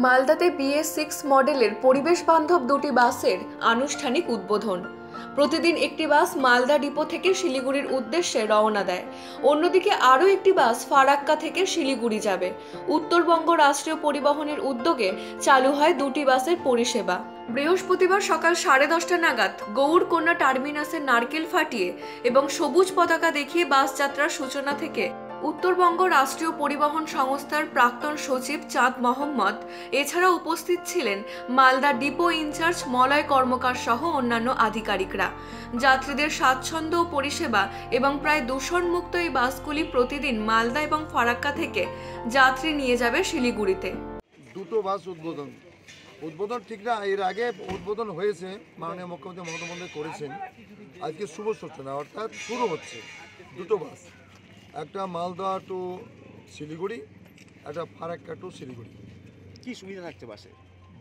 মালদাতে BS6 মডেলের পরিবেশ বান্ধব দুটি বাসের আনুষ্ঠানিক উদ্বোধন। প্রতিদিন একটি বাস মালদা ডিপো থেকে শিলিগুড়ির উদ্দেশ্যে রওনা দেয়। অন্যদিকে আরও একটি বাস ফারাক্কা থেকে শিলিগুড়ি যাবে। উত্তরবঙ্গ রাষ্ট্রীয় পরিবহনের উদ্যোগে চালু হয় দুটি বাসের পরিষেবা। বৃহস্পতিবার সকাল 10:30 নাগাদ গৌড়কন্যা টার্মিনাসের নারকেল ফাটিয়ে এবং সবুজ পতাকা দেখিয়ে বাস যাত্রার সূচনা থেকে উত্তরবঙ্গ রাষ্ট্রীয় পরিবহন সংস্থার প্রাক্তন সচিব চাঁদ মোহাম্মদ, এছাড়া উপস্থিত ছিলেন মালদা ডিপো ইনচার্জ মলয় কর্মকার সহ অন্যান্য আধিকারিকরা। যাত্রীদের স্বাচ্ছন্দ্য ও পরিষেবা এবং প্রায় দূষণমুক্ত এই বাসগুলি প্রতিদিন মালদা এবং ফারাক্কা থেকে যাত্রী নিয়ে যাবে শিলিগুড়িতে। দুটো বাস উদ্বোধন ঠিক না, এর আগে উদ্বোধন হয়েছে, মাননীয় মুখ্যমন্ত্রী মমতা বন্দ্যোপাধ্যায় করেছেন। আজকে শুভ সূচনা, অর্থাৎ শুরু হচ্ছে দুটো বাস, একটা মালদা টু শিলিগুড়ি, একটা ফারাক্কা টু শিলিগুড়ি। কি সুবিধা থাকছে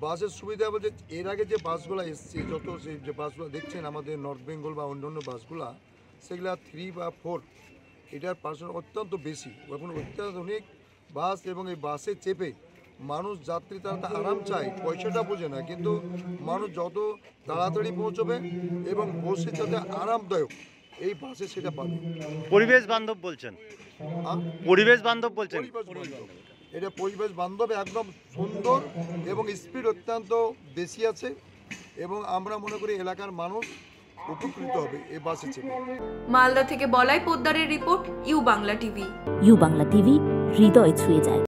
বাসের সুবিধা বলতে এর আগে যে বাসগুলো এসছে, যত যে বাসগুলো দেখছেন আমাদের নর্থ বেঙ্গল বা অন্যান্য বাসগুলো, সেগুলো 3 বা 4, এটার পার্সেন্ট অত্যন্ত বেশি, এখন অত্যাধুনিক বাস। এবং এই বাসে চেপে মানুষ যাত্রী তারা আরাম চায়, পয়সাটা বোঝে না, কিন্তু মানুষ যত তাড়াতাড়ি পৌঁছবে এবং বসে যাতে আরামদায়ক এই বাসে সেটা পাবে। পরিবেশ বান্ধব বলছেন, পরিবেশ বান্ধব বলছেন, এটা পরিবেশ বান্ধব, একদম সুন্দর এবং স্পিড অত্যন্ত বেশি আছে এবং আমরা মনে করি এলাকার মানুষ উপকৃত হবে এই বাসে চেপে। মালদা থেকে বলাই পোদ্দারের report, U Bangla TV. U Bangla TV, হৃদয় ছুঁয়ে যায়।